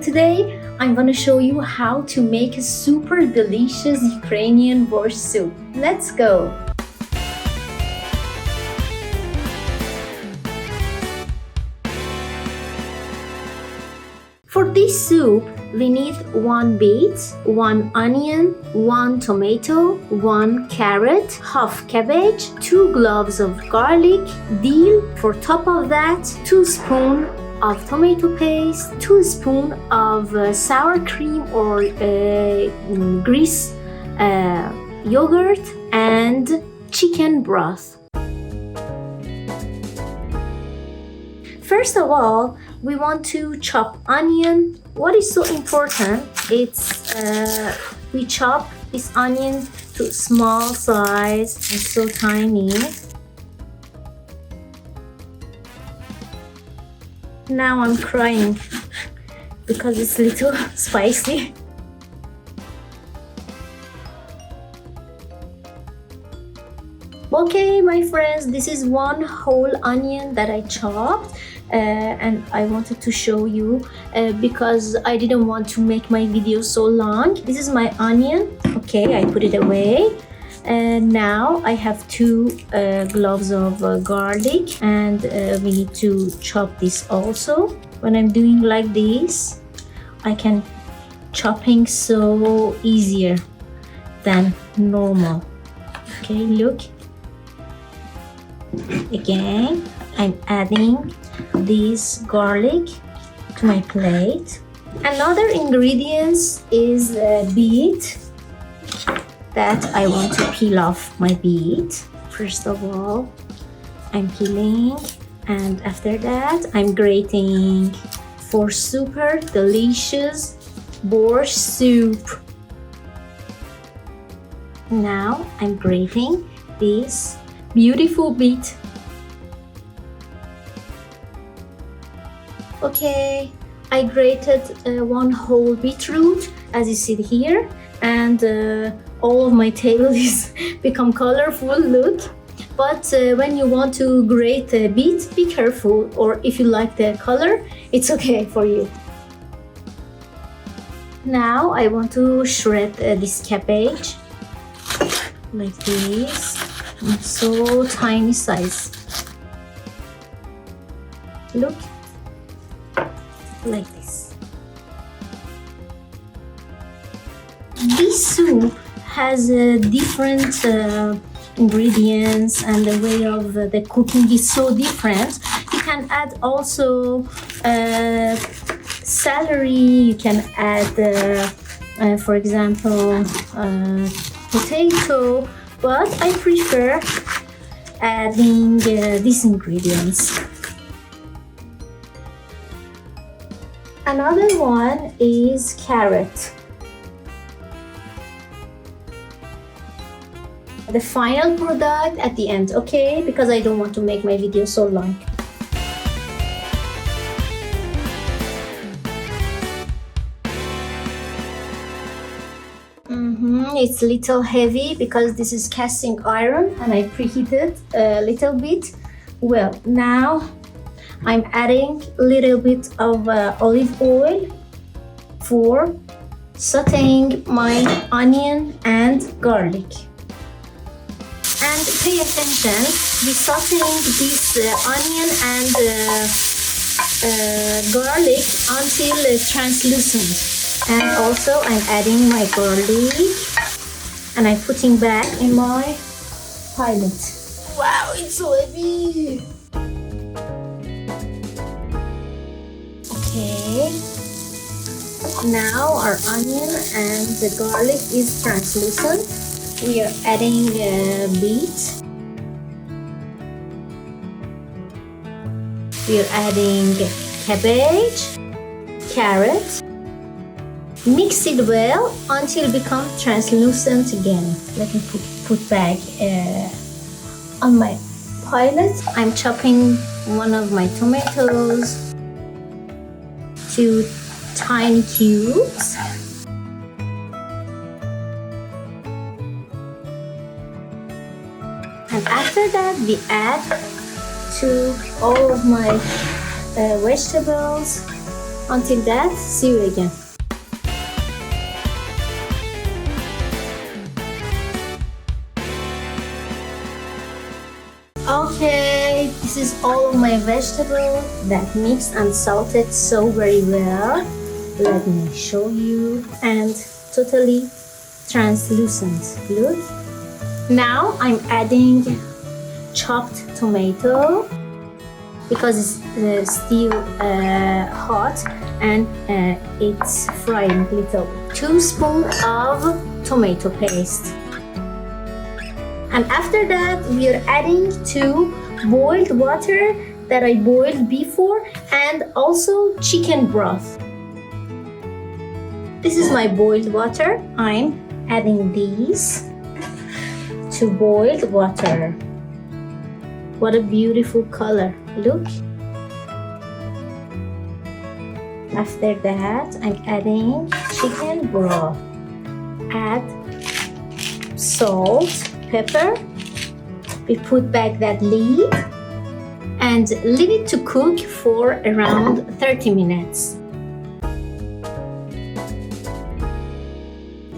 today I'm gonna show you how to make a super delicious Ukrainian borscht soup. Let's go! For this soup, we need 1 beet, 1 onion, 1 tomato, 1 carrot, half cabbage, 2 cloves of garlic, dill. For top of that, 2 spoons of tomato paste, 2 spoons of sour cream or grease yogurt, and chicken broth. First of all, we want to chop onion. What is so important? It's we chop this onion to small size and so tiny. Now I'm crying because it's a little spicy. Okay, my friends, this is 1 whole onion that I chopped. And I wanted to show you because I didn't want to make my video so long. This is my onion. Okay, I put it away. And now I have 2 cloves of garlic, and we need to chop this also. When I'm doing like this, I can chopping so easier than normal. Okay, look. Again, I'm adding this garlic to my plate. Another ingredient is beet that I want to peel off my beet. First of all, I'm peeling, and after that I'm grating for super delicious borscht soup. Now I'm grating this beautiful beet. Okay, I grated 1 whole beetroot, as you see here, and all of my table is become colorful, look. But when you want to grate beet, be careful, or if you like the color, it's okay for you. Now I want to shred this cabbage like this, in so tiny size. Look. Like this. This soup has different ingredients, and the way of the cooking is so different. You can add also celery, you can add for example potato, but I prefer adding these ingredients. Another one is carrot. The final product at the end, okay? Because I don't want to make my video so long. It's a little heavy because this is casting iron and I preheated a little bit. Well, now I'm adding a little bit of olive oil for sautéing my onion and garlic. And pay attention, we sautéing this onion and garlic until translucent. And also I'm adding my garlic and I'm putting back in my pilot. Wow, it's so heavy! Okay, now our onion and the garlic is translucent. We are adding beet. We are adding cabbage, carrot. Mix it well until it becomes translucent again. Let me put back on my pilot. I'm chopping one of my tomatoes to tiny cubes. And after that, we add to all of my vegetables Until that, see you again. Okay, this is all of my vegetables that mixed and salted so very well. Let me show you. And totally translucent. Look. Now I'm adding chopped tomato because it's still hot and it's frying little. 2 spoons of tomato paste. And after that, we are adding 2 boiled water that I boiled before and also chicken broth. This is my boiled water. I'm adding these to boiled water. What a beautiful color. Look. After that, I'm adding chicken broth. Add salt, pepper. We put back that lid and leave it to cook for around 30 minutes.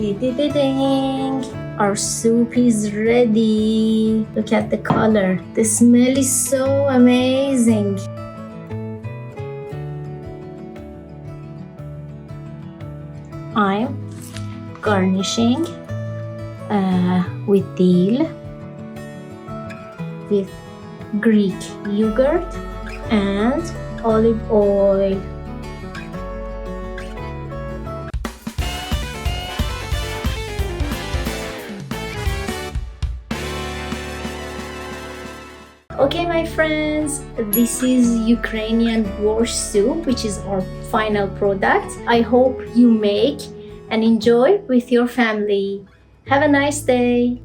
Ding! Our soup is ready. Look at the color. The smell is so amazing. I'm garnishing with dill, with Greek yogurt and olive oil. Okay, my friends, this is Ukrainian borscht soup, which is our final product. I hope you make and enjoy with your family. Have a nice day.